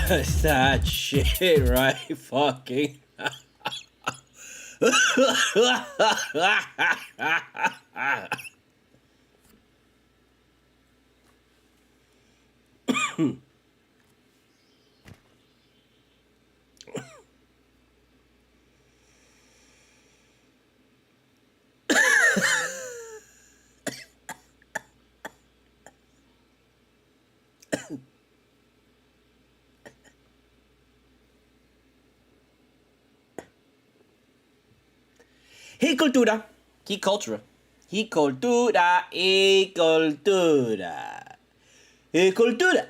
Cause that shit right fucking Hey Cultura, he Cultura, he Cultura, he Cultura, he Cultura,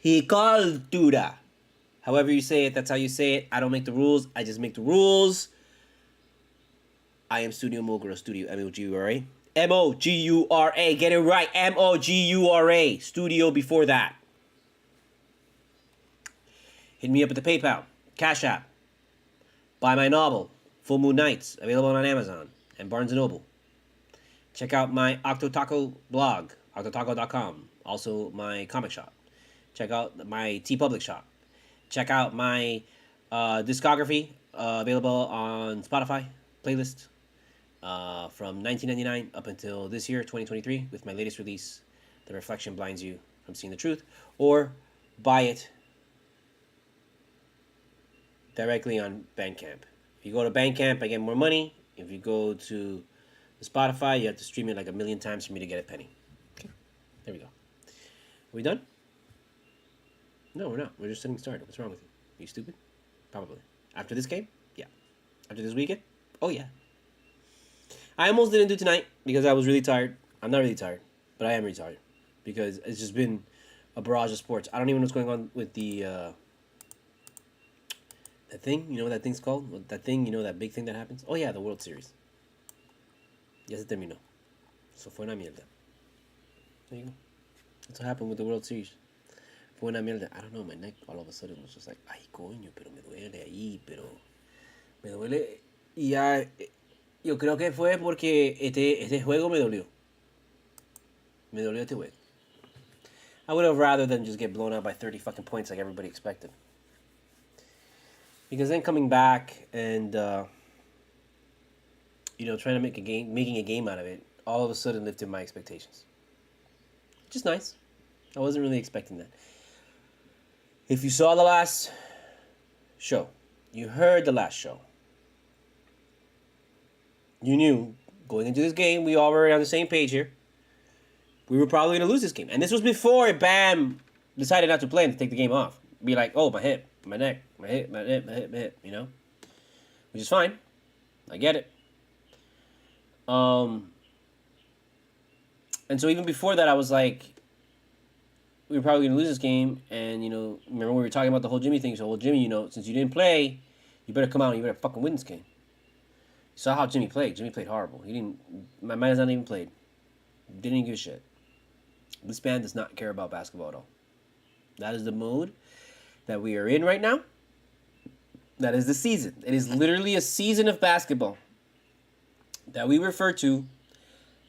he Cultura. However you say it, that's how you say it. I don't make the rules, I just make the rules. I am Studio Mogura, Studio M-O-G-U-R-A. M-O-G-U-R-A, get it right, M-O-G-U-R-A, Studio before that. Hit me up at the PayPal, CashApp, buy my novel, Full Moon Nights, available on Amazon and Barnes & Noble. Check out my Octotaco blog, octotaco.com. Also my comic shop. Check out my TeePublic shop. Check out my discography, available on Spotify playlist from 1999 up until this year, 2023, with my latest release, The Reflection Blinds You from Seeing the Truth. Or buy it directly on Bandcamp. If you go to Bandcamp, I get more money. If you go to the Spotify, you have to stream it like 1,000,000 times for me to get a penny. Okay, there we go. Are we done? No, we're not. We're just getting started. What's wrong with you? Are you stupid? Probably. After this game? Yeah. After this weekend? Oh, yeah. I almost didn't do tonight because I was really tired. I'm not really tired, but I am really tired because it's just been a barrage of sports. I don't even know what's going on with the... that thing, you know what that thing's called? That thing, you know, that big thing that happens? Oh yeah, the World Series. Ya se terminó. Eso fue una mierda. There you go. That's what happened with the World Series. Fue una mierda. I don't know, my neck all of a sudden was just like, ay coño, pero me duele ahí, pero me duele. Y ya, yo creo que fue porque este juego me dolió. Me dolió este juego. I would have rather than just get blown out by 30 fucking points like everybody expected. Because then coming back and, you know, trying to making a game out of it, all of a sudden lifted my expectations. Which is nice. I wasn't really expecting that. If you saw the last show, you heard the last show, you knew going into this game, we all were on the same page here. We were probably going to lose this game. And this was before Bam decided not to play and to take the game off. Be like, oh, my hip, my neck, my hip, you know? Which is fine. I get it. And so even before that, I was like, we were probably going to lose this game. And, you know, remember we were talking about the whole Jimmy thing. So, well, Jimmy, you know, since you didn't play, you better come out and you better fucking win this game. You saw how Jimmy played. Jimmy played horrible. He didn't, my man has not even played. Didn't even give a shit. This man does not care about basketball at all. That is the mode that we are in right now. That is the season. It is literally a season of basketball that we refer to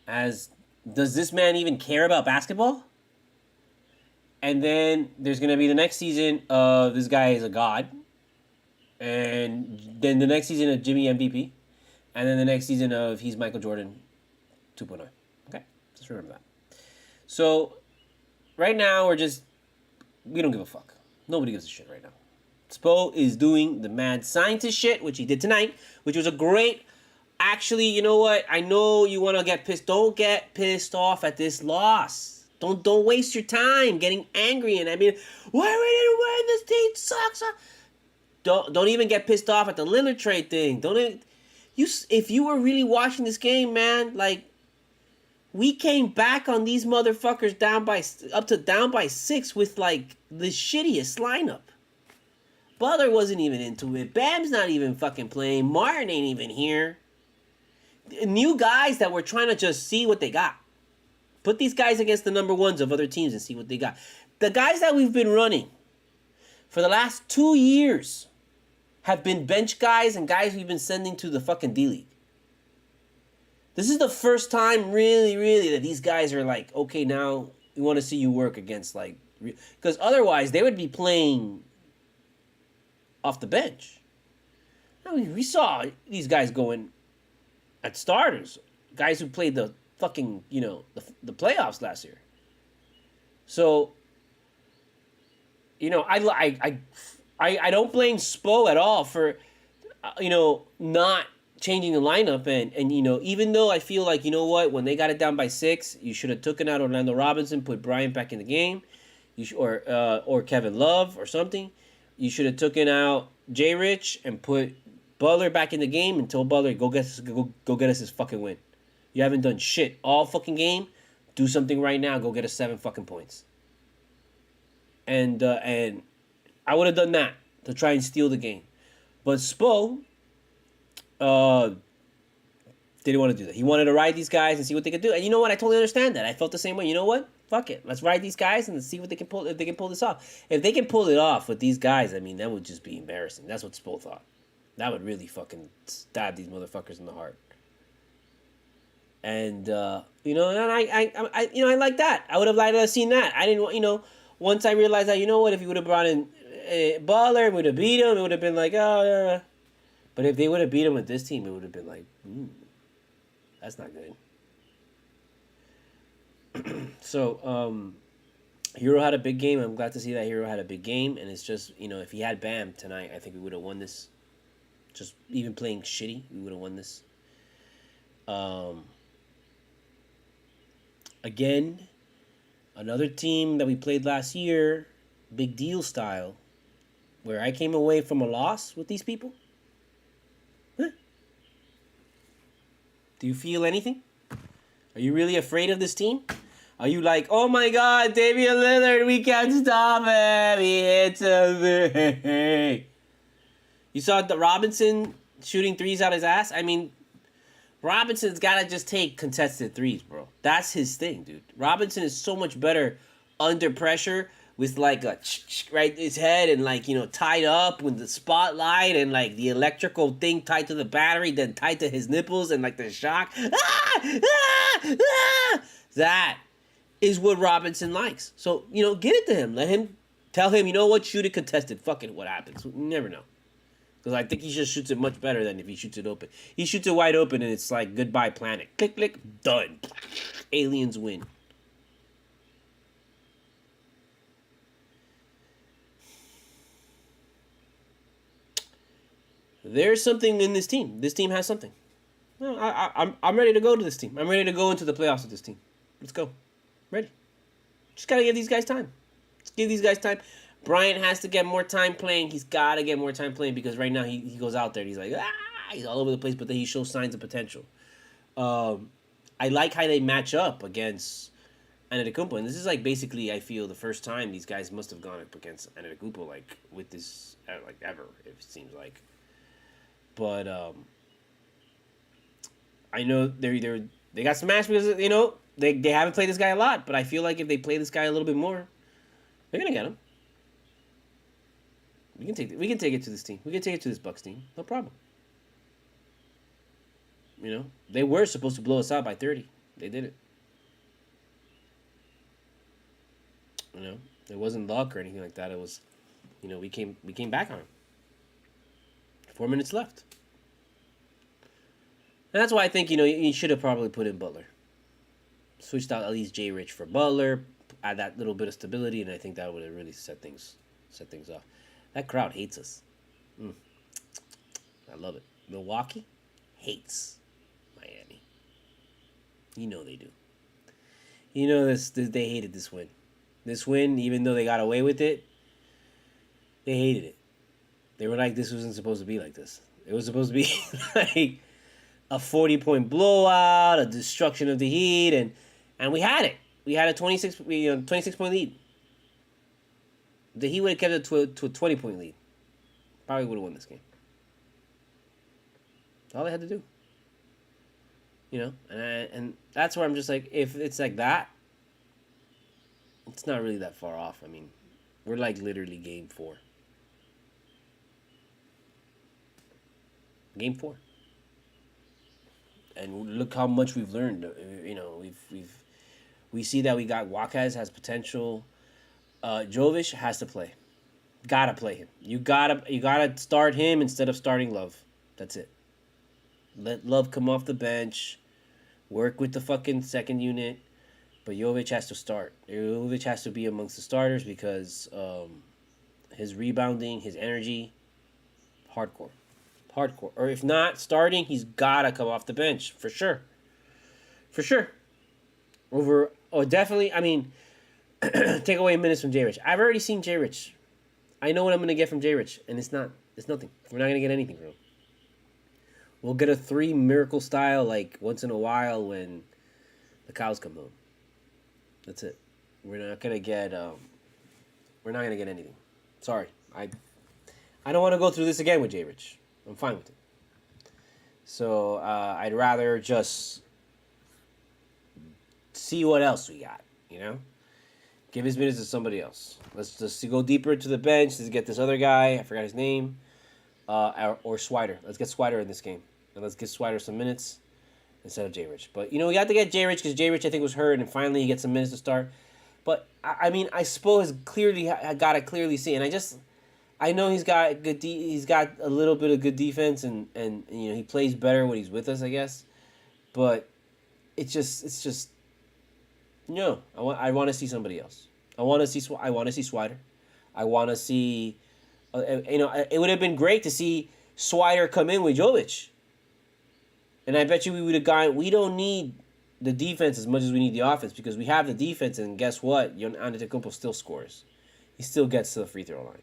as, does this man even care about basketball? And then there's going to be the next season of this guy is a god. And then the next season of Jimmy MVP. And then the next season of he's Michael Jordan 2.0. Okay? Just remember that. So, right now we don't give a fuck. Nobody gives a shit right now. Spo is doing the mad scientist shit, which he did tonight, which was a great... Actually, you know what? I know you want to get pissed. Don't get pissed off at this loss. Don't waste your time getting angry. And I mean, why we didn't win? This team sucks. Don't even get pissed off at the Lillard trade thing. Don't even, if you were really watching this game, man, like, we came back on these motherfuckers down by 6 with like the shittiest lineup. Butler wasn't even into it. Bam's not even fucking playing. Martin ain't even here. New guys that were trying to just see what they got. Put these guys against the number ones of other teams and see what they got. The guys that we've been running for the last 2 years have been bench guys and guys we've been sending to the fucking D-League. This is the first time, really, that these guys are like, okay, now we want to see you work against, like... Because otherwise, they would be playing off the bench. I mean, we saw these guys going at starters. Guys who played the fucking, the playoffs last year. So, I don't blame Spo at all for, not changing the lineup, and even though I feel like, when they got it down by 6, you should have taken out Orlando Robinson, put Bryant back in the game, or Kevin Love or something. You should have taken out J. Rich and put Butler back in the game and told Butler, go get us his fucking win. You haven't done shit all fucking game. Do something right now. Go get us 7 fucking points. And I would have done that to try and steal the game, but Spo didn't want to do that. He wanted to ride these guys and see what they could do. And you know what? I totally understand that. I felt the same way. You know what? Fuck it. Let's ride these guys and see what they can pull. If they can pull this off. If they can pull it off with these guys, I mean, that would just be embarrassing. That's what Spo thought. That would really fucking stab these motherfuckers in the heart. And and I like that. I would have liked to have seen that. I didn't, once I realized that, if he would have brought in Butler, would have beat him, it would have been like, oh yeah. But if they would have beat him with this team, it would have been like, that's not good. So, Hero had a big game. I'm glad to see that Hero had a big game. And it's just, if he had Bam tonight, I think we would have won this. Just even playing shitty, we would have won this. Again, another team that we played last year, big deal style, where I came away from a loss with these people. Huh? Do you feel anything? Are you really afraid of this team? Are you like, oh my God, Damian Lillard, we can't stop him. He hits a... You saw the Robinson shooting threes out his ass? I mean, Robinson's got to just take contested threes, bro. That's his thing, dude. Robinson is so much better under pressure with like a right his head and like, tied up with the spotlight and like the electrical thing tied to the battery, then tied to his nipples and like the shock. That is what Robinson likes. So, give it to him. Let him tell him, shoot it contested. Fuck it, what happens? You never know. Because I think he just shoots it much better than if he shoots it open. He shoots it wide open and it's like, goodbye planet. Click, click, done. Aliens win. There's something in this team. This team has something. Well, I'm ready to go to this team. I'm ready to go into the playoffs with this team. Let's go. Ready. Just got to give these guys time. Just give these guys time. Bryant has to get more time playing. He's got to get more time playing because right now he goes out there and he's like, he's all over the place, but then he shows signs of potential. I like how they match up against Antetokounmpo. And this is like basically, I feel, the first time these guys must have gone up against Antetokounmpo like with this, like ever, it seems like. But I know they got smashed because, they haven't played this guy a lot. But I feel like if they play this guy a little bit more, they're going to get him. We can take it to this team. We can take it to this Bucks team. No problem. They were supposed to blow us out by 30. They did it. It wasn't luck or anything like that. It was, we came back on them. 4 minutes left. And that's why I think, you should have probably put in Butler. Switched out at least J. Rich for Butler. Add that little bit of stability, and I think that would have really set things off. That crowd hates us. I love it. Milwaukee hates Miami. They do. They hated this win. This win, even though they got away with it, they hated it. They were like, this wasn't supposed to be like this. It was supposed to be like, a 40-point blowout, a destruction of the Heat, and we had it. We had a 26-point lead. The Heat would have kept it to a 20-point lead. Probably would have won this game. That's all they had to do. And that's where I'm just like, if it's like that, it's not really that far off. I mean, we're like literally game 4. Game 4. And look how much we've learned. We see that we got Wakas has potential. Jovic has to play. Gotta play him. You gotta start him instead of starting Love. That's it. Let Love come off the bench. Work with the fucking second unit. But Jovic has to start. Jovic has to be amongst the starters because his rebounding, his energy, hardcore. Or if not starting, he's gotta come off the bench for sure. Definitely. I mean, take away minutes from J Rich. I've already seen J Rich. I know what I'm gonna get from J Rich, and it's nothing. We're not gonna get anything from him. We'll get a 3 miracle style like once in a while when the cows come home. That's it. We're not gonna get anything. Sorry, I don't want to go through this again with J Rich. I'm fine with it. So I'd rather just see what else we got. Give his minutes to somebody else. Let's just go deeper into the bench. Let's get this other guy. I forgot his name. Or Swider. Let's get Swider in this game. And let's give Swider some minutes instead of J Rich. But, we got to get J Rich because J Rich, I think, was hurt. And finally he gets some minutes to start. But, I suppose clearly, I got to clearly see. And I know he's got he's got a little bit of good defense. And he plays better when he's with us, I guess. But it's just. No, I want to see somebody else. I want to see Swider. I want to see, it would have been great to see Swider come in with Jovic. And I bet you we would have gone. We don't need the defense as much as we need the offense because we have the defense. And guess what? Antetokounmpo still scores. He still gets to the free throw line.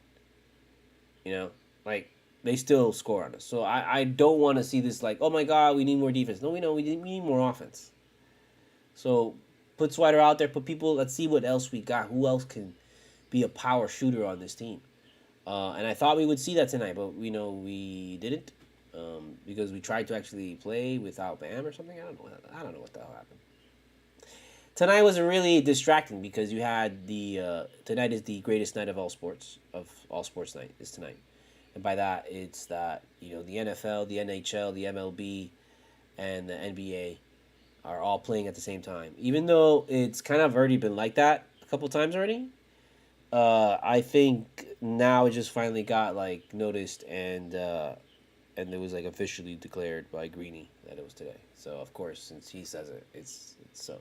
They still score on us. So I don't want to see this like, oh my God, we need more defense. No, we know we need more offense. So. Put Swider out there. Put people. Let's see what else we got. Who else can be a power shooter on this team? And I thought we would see that tonight, but we didn't because we tried to actually play without Bam or something. I don't know what the hell happened. Tonight was really distracting because you had tonight is the greatest night of all sports night is tonight, and by that it's that the NFL, the NHL, the MLB, and the NBA. Are all playing at the same time. Even though it's kind of already been like that a couple times already, I think now it just finally got noticed and it was officially declared by Greeny that it was today. So of course, since he says it, it's so.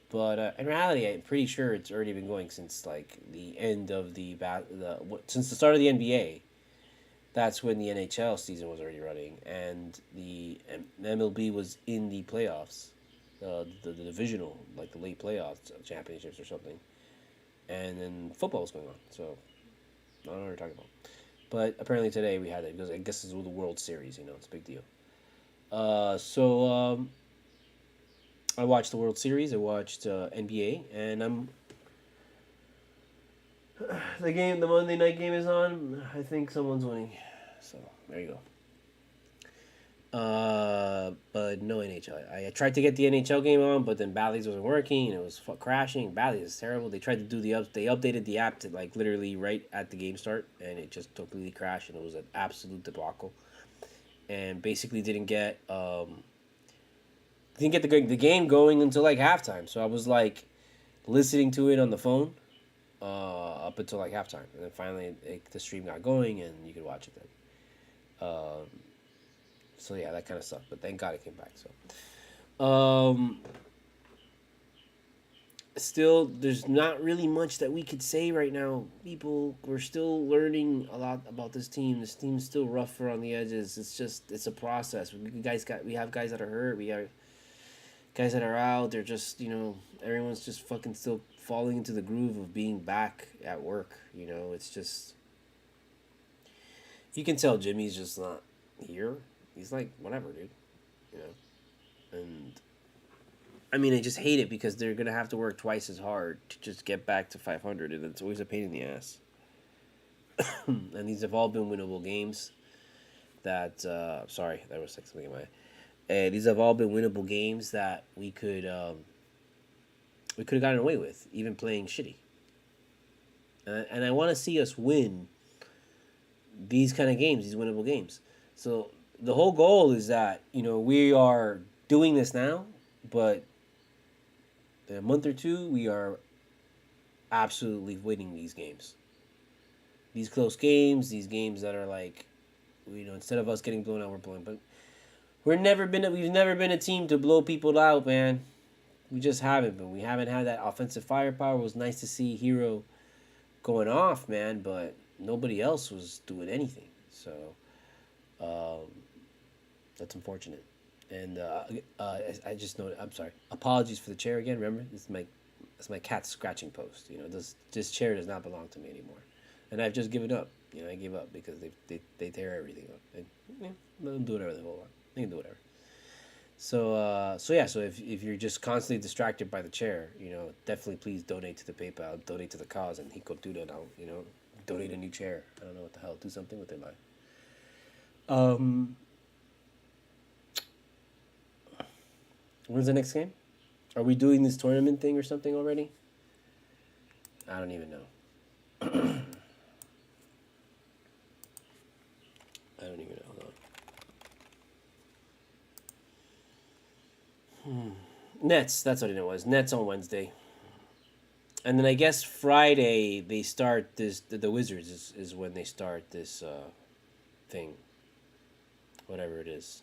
But in reality, I'm pretty sure it's already been going since the end of since the start of the NBA. That's when the NHL season was already running, and the MLB was in the playoffs, the divisional, the late playoffs championships or something, and then football was going on. So I don't know what we're talking about, but apparently today we had it because I guess it's the World Series. It's a big deal. So I watched the World Series. I watched NBA, and the Monday night game is on. I think someone's winning. So, there you go. But no NHL. I tried to get the NHL game on, but then Bally's wasn't working, and it was crashing. Bally's is terrible. They tried to do they updated the app to, literally right at the game start, and it just totally crashed, and it was an absolute debacle. And basically didn't get the game going until, halftime. So I was, listening to it on the phone. Up until halftime, and then finally the stream got going, and you could watch it then. So yeah, that kind of sucked, but thank God it came back. So, still, there's not really much that we could say right now. We're still learning a lot about this team. This team is still rougher on the edges. It's a process. We have guys that are hurt. We have guys that are out. They're just everyone's just fucking still falling into the groove of being back at work. It's just, you can tell Jimmy's just not here. He's whatever, dude. you know. And I mean, I just hate it because they're gonna have to work twice as hard to just get back to 500, and it's always a pain in the ass. And these have all been winnable games. That sorry, that was like something in my. These have all been winnable games that we could have gotten away with, even playing shitty. And I want to see us win these kind of games, these winnable games. So the whole goal is that we are doing this now, but in a month or two we are absolutely winning these games. These close games, these games that are like, instead of us getting blown out, we're blowing. But we've never been a team to blow people out, man. We just haven't been. We haven't had that offensive firepower. It was nice to see Hero going off, man, but nobody else was doing anything. So that's unfortunate. And I just know. I'm sorry. Apologies for the chair again. Remember, it's my cat scratching post. This chair does not belong to me anymore, and I've just given up. I gave up because they tear everything up. And let them do whatever they want. They can do whatever. So if you're just constantly distracted by the chair, definitely please donate to the PayPal, donate to the cause, and Cultura now, donate a new chair. I don't know what the hell, do something with their life. When's the next game? Are we doing this tournament thing or something already? I don't even know. I don't even know. Nets, that's what it was. Nets on Wednesday. And then I guess Friday they start this. The Wizards is when they start this thing. Whatever it is.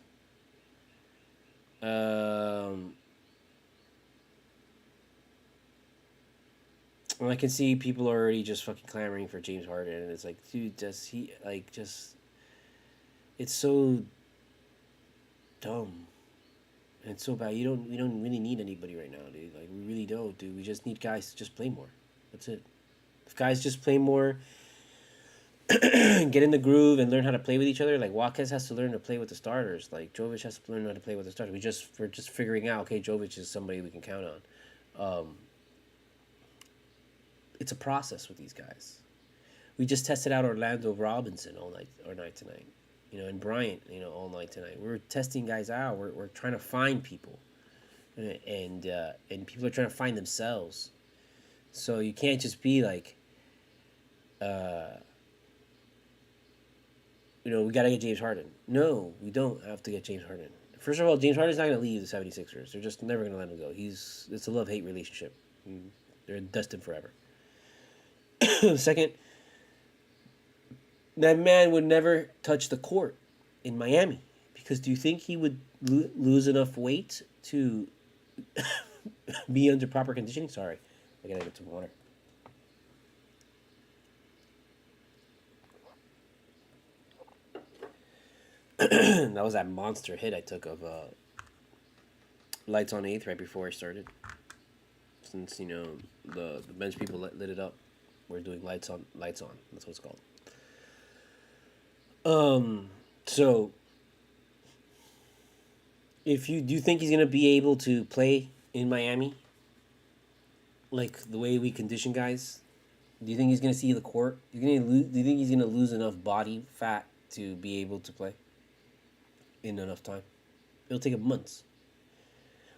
And I can see people already just fucking clamoring for James Harden, and it's like, dude, it's so dumb. And it's so bad. We don't really need anybody right now, dude. Like, we really don't, dude. We just need guys to just play more. That's it. If guys just play more, get in the groove and learn how to play with each other. Like, Watkins has to learn to play with the starters. Like, Jovic has to learn how to play with the starters. We're just figuring out, okay, Jovic is somebody we can count on. It's a process with these guys. We just tested out Orlando Robinson all night tonight. And Bryant, all night tonight. We're testing guys out. We're trying to find people, and people are trying to find themselves. So you can't just be like, we gotta get James Harden. No, we don't have to get James Harden. First of all, James Harden's not gonna leave the 76ers. They're just never gonna let him go. It's a love-hate relationship. They're destined forever. Second, that man would never touch the court in Miami, because do you think he would lose enough weight to be under proper conditioning? Sorry, I gotta get some water. That was that monster hit I took of Lights on 8th right before I started. Since the bench people lit it up, we're doing lights on. That's what it's called. So do you think he's gonna be able to play in Miami? Like the way we condition guys? Do you think he's gonna see the court? Do you think he's gonna lose enough body fat to be able to play in enough time? It'll take him months.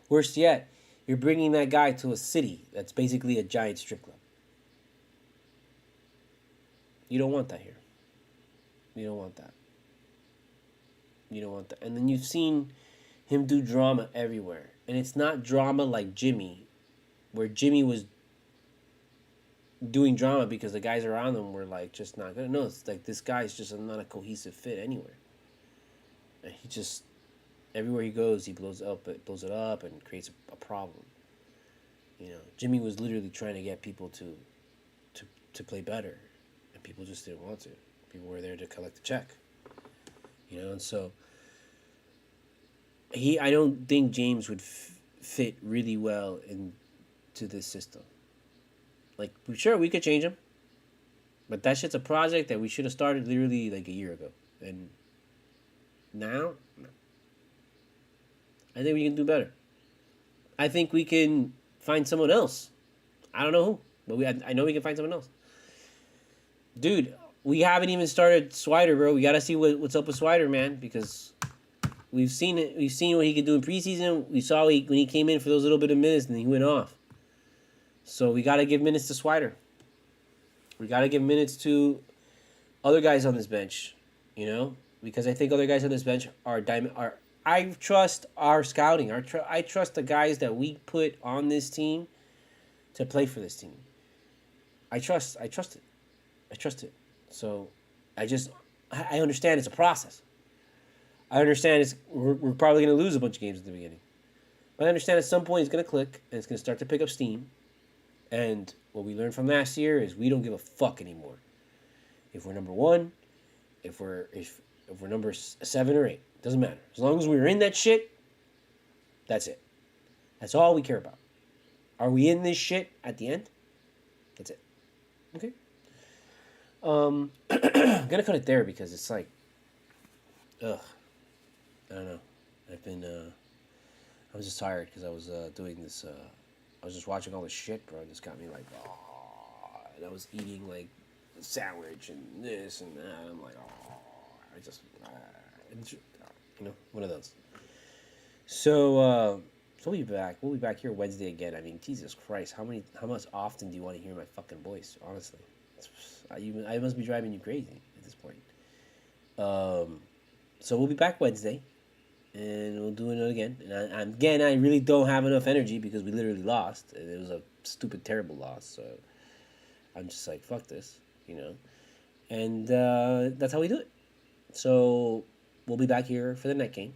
Worse yet, you're bringing that guy to a city that's basically a giant strip club. You don't want that here. You don't want that. And then you've seen him do drama everywhere. And it's not drama like Jimmy, where Jimmy was doing drama because the guys around him were like just not good. No, it's like this guy's just not a cohesive fit anywhere. And he just, everywhere he goes, he blows it up and creates a problem. Jimmy was literally trying to get people to play better, and people just didn't want to. People were there to collect the check. And so I don't think James would fit really well into this system. Like, sure, we could change him, but that shit's a project that we should have started literally like a year ago. And now, no. I think we can do better. I think we can find someone else. I don't know who, but I know we can find someone else. Dude, we haven't even started Swider, bro. We got to see what's up with Swider, man, because we've seen it. We've seen what he could do in preseason. We saw when he came in for those little bit of minutes and he went off. So we got to give minutes to Swider. We got to give minutes to other guys on this bench, you know, because I think other guys on this bench are diamond. I trust our scouting. I trust the guys that we put on this team to play for this team. I trust it. I trust it. So I understand it's a process. I understand we're probably going to lose a bunch of games at the beginning. But I understand at some point it's going to click and it's going to start to pick up steam. And what we learned from last year is we don't give a fuck anymore. If we're number 1, if we're number 7 or 8, doesn't matter. As long as we're in that shit, that's it. That's all we care about. Are we in this shit at the end? That's it. Okay. I'm gonna cut it there because it's like, ugh. I don't know. I was just tired because I was doing this. I was just watching all this shit, bro. It just got me like, oh. And I was eating like a sandwich and this and that. I'm like, oh. I just, you know, one of those. So we'll be back. We'll be back here Wednesday again. I mean, Jesus Christ, how much often do you want to hear my fucking voice? Honestly, I must be driving you crazy at this point. So we'll be back Wednesday, and we'll do it again. And again, I really don't have enough energy because we literally lost. It was a stupid, terrible loss. So I'm just like, fuck this, you know. And that's how we do it. So we'll be back here for the night game.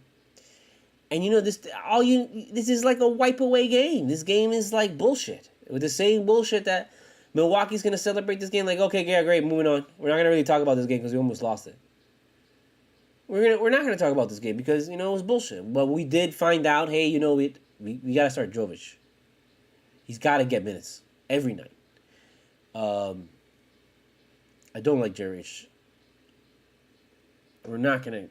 And you know, this is like a wipe away game. This game is like bullshit. With the same bullshit that Milwaukee's gonna celebrate this game like, okay, yeah, great, moving on. We're not gonna really talk about this game because we almost lost it. We're not gonna talk about this game because, you know, it was bullshit. But we did find out, hey, you know, we gotta start Jovic. He's gotta get minutes every night. I don't like Jeric. We're not gonna.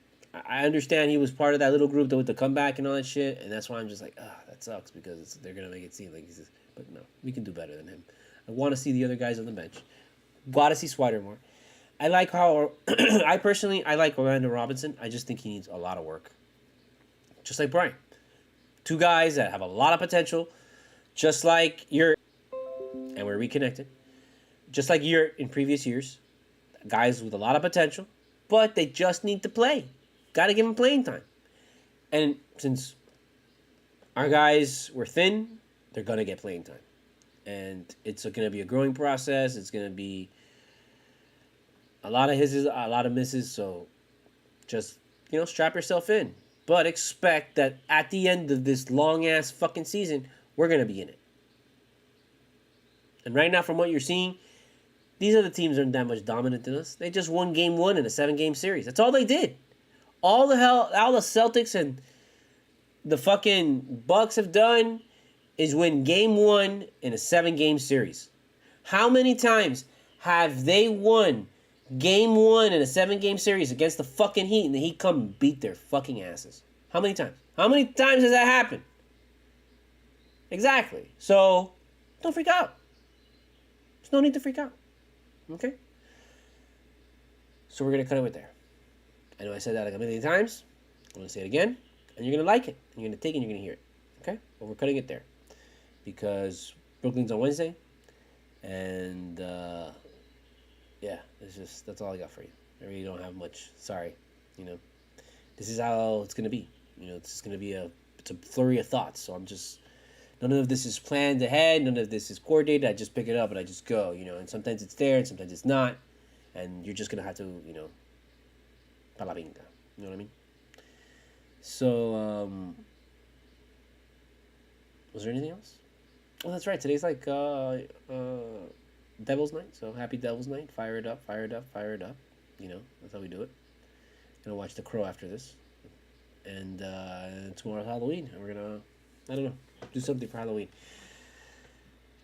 I understand he was part of that little group with the comeback and all that shit, and that's why I'm just like, that sucks because they're gonna make it seem like he's just. But no, we can do better than him. I want to see the other guys on the bench. Got to see Swider more. I like how I like Orlando Robinson. I just think he needs a lot of work. Just like Brian, 2 guys that have a lot of potential, just like and we're reconnected. Just like you're in previous years, guys with a lot of potential, but they just need to play. Got to give them playing time. And since our guys were thin, they're going to get playing time. And it's going to be a growing process. It's going to be a lot of hisses, a lot of misses. So just, you know, strap yourself in. But expect that at the end of this long-ass fucking season, we're going to be in it. And right now, from what you're seeing, these other teams aren't that much dominant than us. They just won game 1 in a 7-game series. That's all they did. All the Celtics and the fucking Bucks have done is win game 1 in a 7-game series. How many times have they won game 1 in a 7-game series against the fucking Heat and the Heat come and beat their fucking asses? How many times? How many times has that happened? Exactly. So, don't freak out. There's no need to freak out. Okay? So we're going to cut it right there. I know I said that like a million times. I'm going to say it again. And you're going to like it. And you're going to take it and you're going to hear it. Okay? But we're cutting it there. Because Brooklyn's on Wednesday. And, yeah. That's all I got for you. I really don't have much. Sorry. You know. This is how it's going to be. You know, it's going to be it's a flurry of thoughts. So I'm just... None of this is planned ahead. None of this is coordinated. I just pick it up and I just go, you know. And sometimes it's there and sometimes it's not. And you're just going to have to, you know, palabinga. You know what I mean? So, was there anything else? Oh, that's right. Today's like Devil's Night. So happy Devil's Night. Fire it up, fire it up, fire it up. You know, that's how we do it. Gonna watch The Crow after this. And tomorrow's Halloween. And we're gonna, I don't know, do something for Halloween.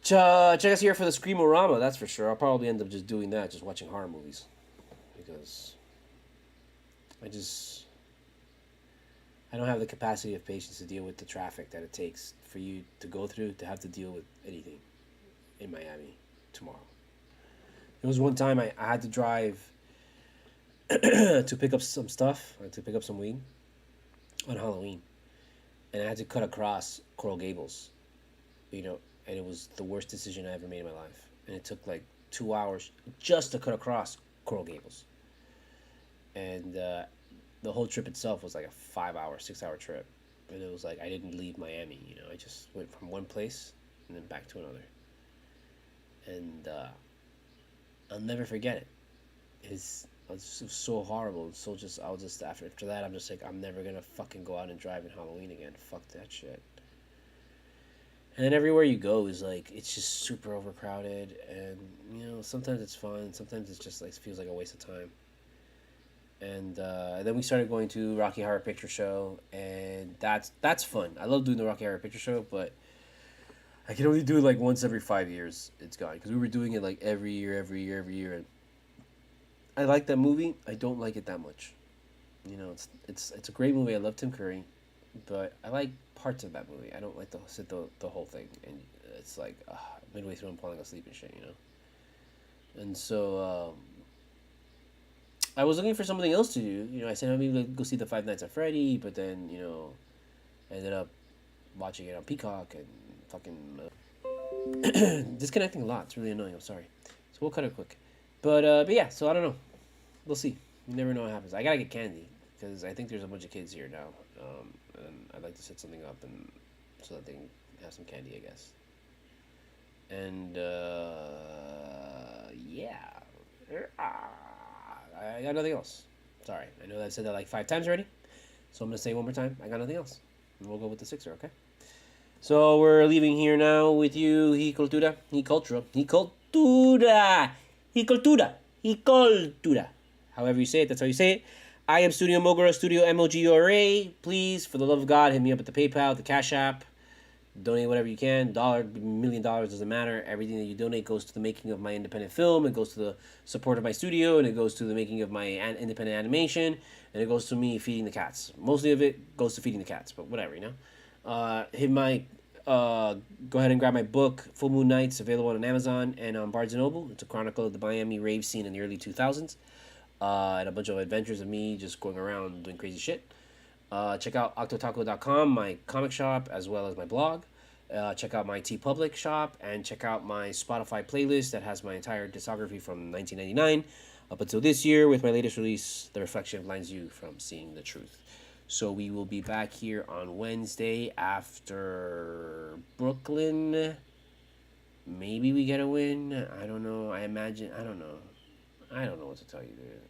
Check us here for the Screamorama, that's for sure. I'll probably end up just doing that, just watching horror movies. Because I don't have the capacity of patience to deal with the traffic that it takes for you to go through to have to deal with anything in Miami tomorrow. There was one time I had to drive to pick up some stuff, to pick up some weed on Halloween, and I had to cut across Coral Gables, and it was the worst decision I ever made in my life. And it took like 2 hours just to cut across Coral Gables. And the whole trip itself was like a 5 hour, 6 hour trip. And it was like I didn't leave Miami, I just went from one place and then back to another. And I'll never forget it. It was so horrible. So I was just, after that, I'm just like, I'm never going to fucking go out and drive in Halloween again. Fuck that shit. And then everywhere you go is like, it's just super overcrowded. And, sometimes it's fun. Sometimes it's just like, feels like a waste of time. And then we started going to Rocky Horror Picture Show, and that's fun. I love doing the Rocky Horror Picture Show, but I can only do it like once every 5 years. It's gone, because we were doing it like every year, and I like that movie. I don't like it that much. It's a great movie. I love Tim Curry, but I like parts of that movie. I don't like the whole thing, and it's like midway through I'm falling asleep and shit. And so. I was looking for something else to do. I said maybe go see the Five Nights at Freddy, but then I ended up watching it on Peacock and fucking disconnecting a lot. It's really annoying. I'm sorry. So we'll cut it quick. But yeah. So I don't know. We'll see. You never know what happens. I gotta get candy because I think there's a bunch of kids here now, and I'd like to set something up and so that they can have some candy, I guess. And yeah. I got nothing else. Sorry. I know that I said that like 5 times already. So I'm going to say it one more time. I got nothing else. And we'll go with the sixer, okay? So we're leaving here now with you. Cultura. However you say it, that's how you say it. I am Studio Mogura, Studio MOGURA. Please, for the love of God, hit me up at the PayPal, the Cash App. Donate whatever you can. $1, $1 million, doesn't matter. Everything that you donate goes to the making of my independent film. It goes to the support of my studio, and it goes to the making of my independent animation, and it goes to me feeding the cats. Mostly of it goes to feeding the cats, but whatever, Hit my go ahead and grab my book, Full Moon Nights, available on Amazon and on Barnes & Noble. It's a chronicle of the Miami rave scene in the early 2000s, and a bunch of adventures of me just going around doing crazy shit. Check out octotaco.com, my comic shop, as well as my blog. Check out my TeePublic shop, and check out my Spotify playlist that has my entire discography from 1999 up until this year with my latest release, The Reflection Blinds You from Seeing the Truth. So we will be back here on Wednesday after Brooklyn. Maybe we get a win. I don't know. I don't know. I don't know what to tell you, dude.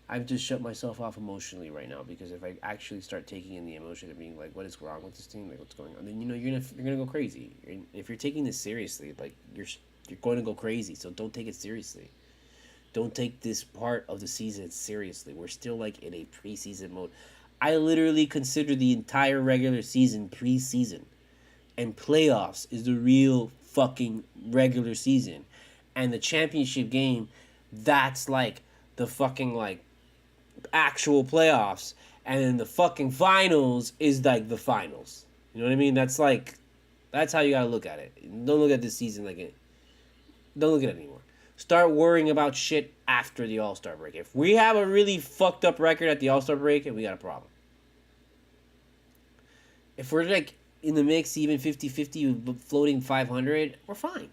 I've just shut myself off emotionally right now, because if I actually start taking in the emotion of being like, what is wrong with this team? Like, what's going on? Then you're gonna go crazy. If you're taking this seriously, like you're going to go crazy. So don't take it seriously. Don't take this part of the season seriously. We're still like in a preseason mode. I literally consider the entire regular season preseason, and playoffs is the real fucking regular season, and the championship game, that's like the fucking like actual playoffs, and then the fucking finals is like the finals. You know what I mean? That's how you gotta look at it. Don't look at this season like it. Don't look at it anymore. Start worrying about shit after the All-Star break. If we have a really fucked up record at the All-Star break, we got a problem. If we're like in the mix, even 50-50, floating 500, we're fine.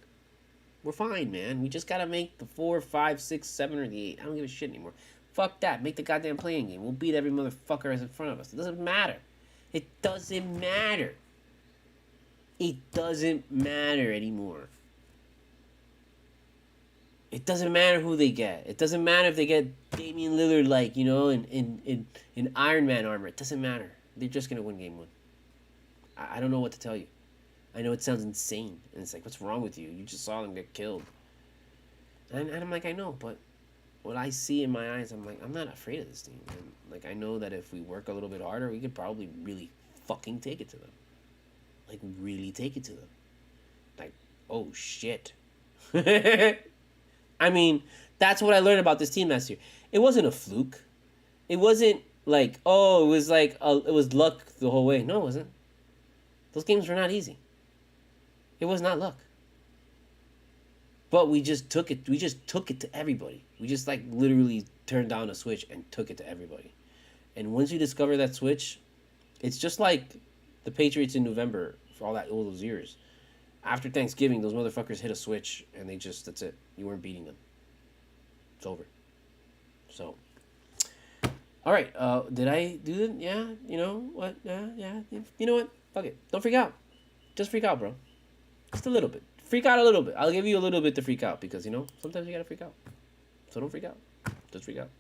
We're fine, man. We just gotta make the 4, 5, 6, 7, or the 8. I don't give a shit anymore. Fuck that. Make the goddamn playing game. We'll beat every motherfucker that's in front of us. It doesn't matter. It doesn't matter. It doesn't matter anymore. It doesn't matter who they get. It doesn't matter if they get Damian Lillard, like, in Iron Man armor. It doesn't matter. They're just gonna win game 1. I don't know what to tell you. I know it sounds insane, and it's like, what's wrong with you? You just saw them get killed. And I'm like, I know, but what I see in my eyes, I'm like, I'm not afraid of this team. And like, I know that if we work a little bit harder, we could probably really fucking take it to them. Like, really take it to them. Like, oh shit. I mean, that's what I learned about this team last year. It wasn't a fluke. It wasn't like, oh, it was like it was luck the whole way. No, it wasn't. Those games were not easy. It was not luck. But we just took it. We just took it to everybody. We just like literally turned down a switch and took it to everybody. And once you discover that switch, it's just like the Patriots in November for all those years. After Thanksgiving, those motherfuckers hit a switch and that's it. You weren't beating them. It's over. So, all right. Did I do it? Yeah. You know what? Yeah. You know what? Fuck it. Don't freak out. Just freak out, bro. Just a little bit. Freak out a little bit. I'll give you a little bit to freak out because sometimes you gotta freak out. So don't freak out. Just freak out.